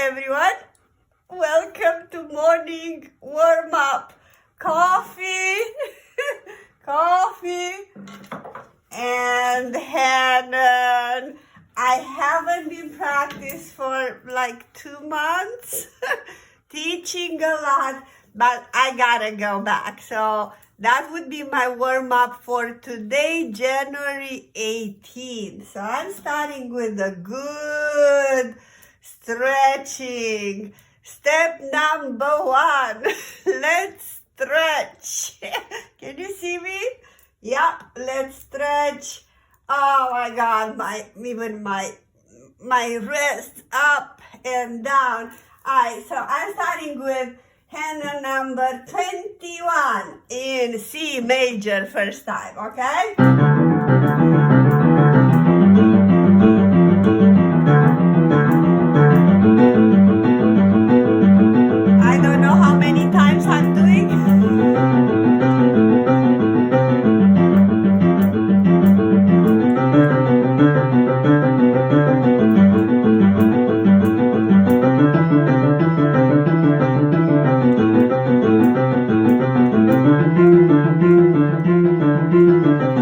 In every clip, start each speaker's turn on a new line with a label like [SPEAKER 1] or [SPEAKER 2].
[SPEAKER 1] everyone. Welcome to morning warm-up. Coffee, coffee, and Hanon. I haven't been practiced for like 2 months, teaching a lot, but I gotta go back. So that would be my warm-up for today, January 18th. So I'm starting with a good stretching. Step number 1, let's stretch. Can you see me? Yeah, let's stretch. Oh my God, even my wrist up and down. Alright, so I'm starting with Hanon number 21 in C major first time, okay? I don't know how many times I'm doing.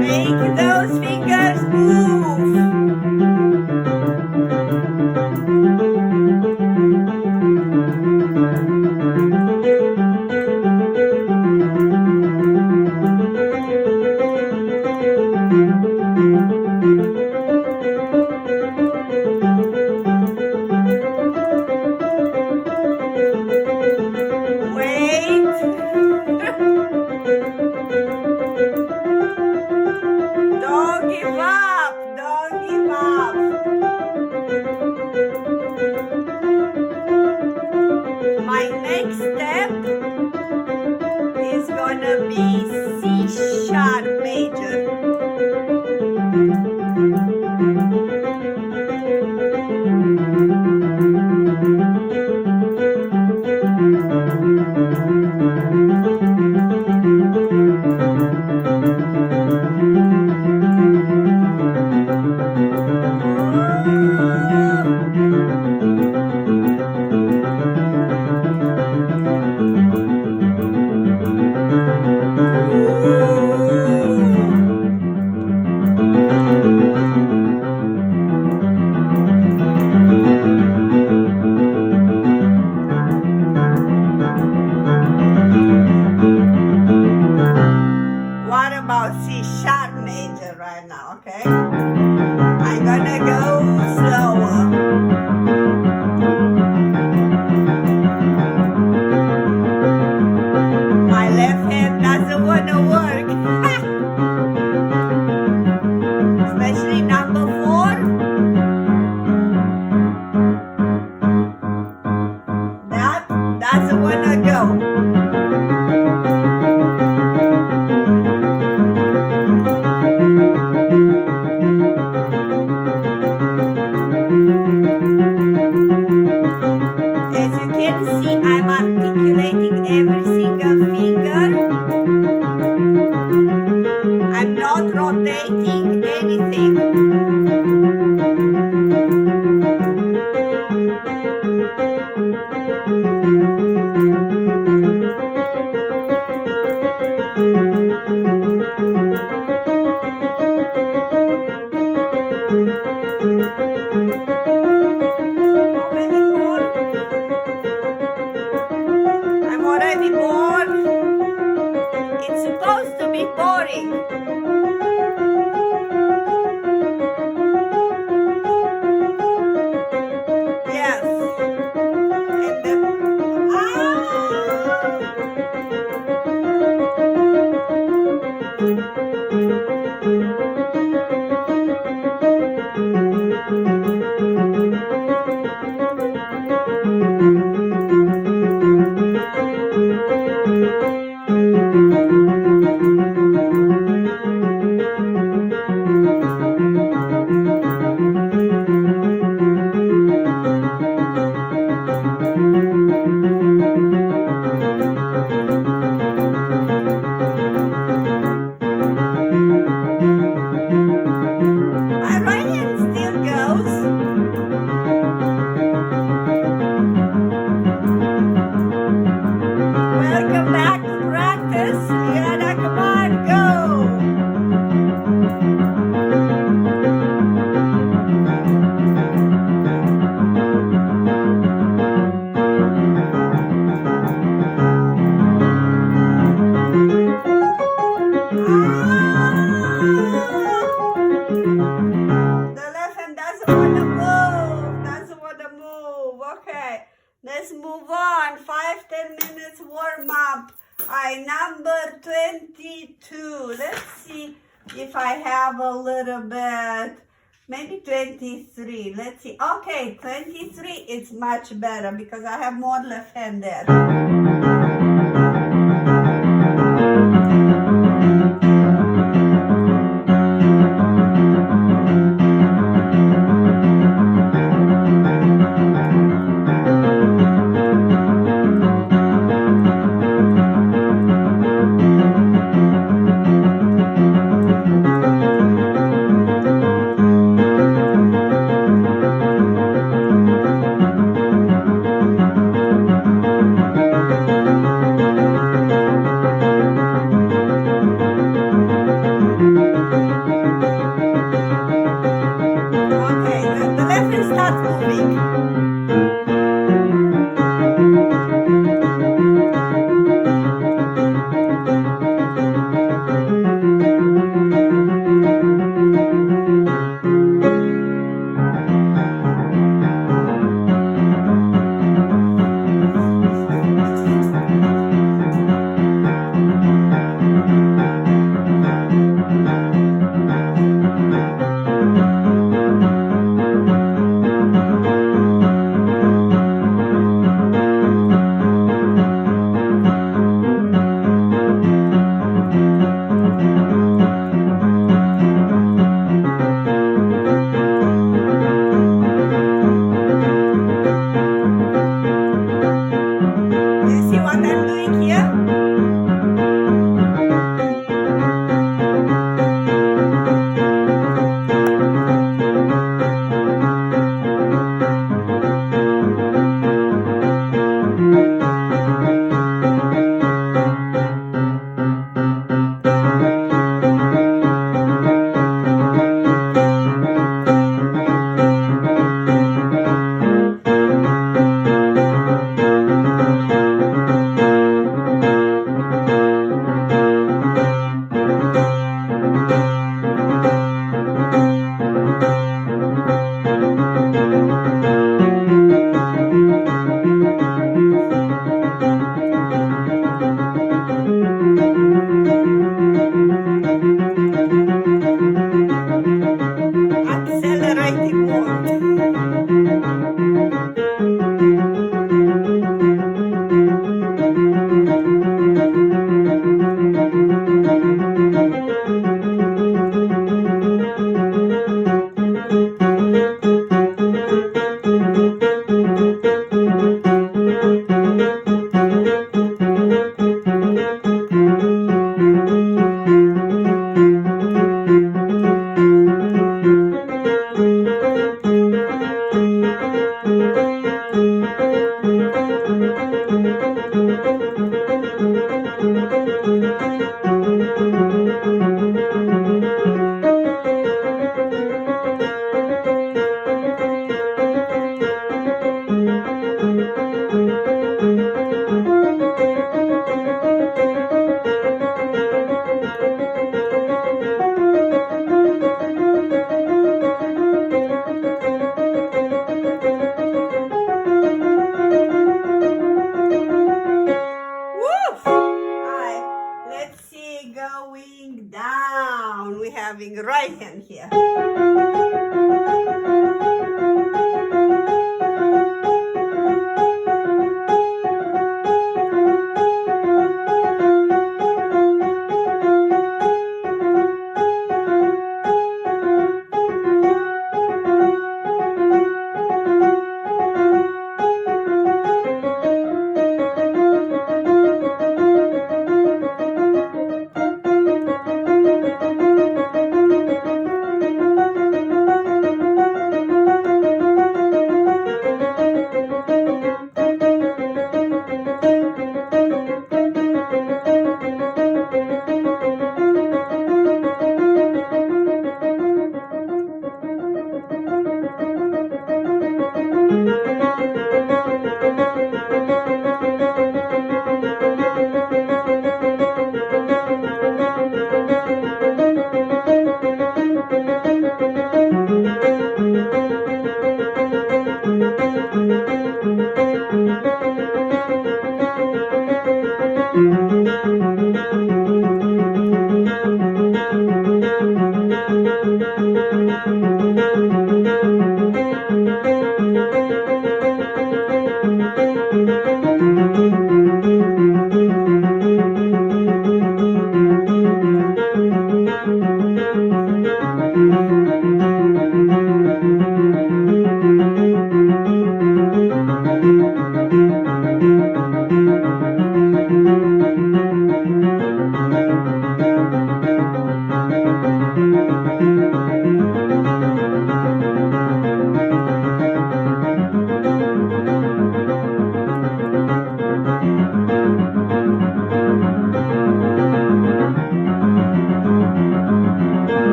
[SPEAKER 1] Make those fingers move. Don't give up. Don't give up. My next step is gonna be C sharp major. What about C sharp major right now, okay? I'm gonna go slower. My left hand doesn't wanna work. Especially number 4. That doesn't wanna go. As you can see, I'm articulating every single finger. I'm not rotating anything. How many more? I'm already bored. It's supposed to be boring. Yes. And then, Okay, let's move on. 5-10 minutes warm up. Number 22. Let's see if I have a little bit. Maybe 23. Let's see. Okay, 23 is much better because I have more left-handed. Right hand here.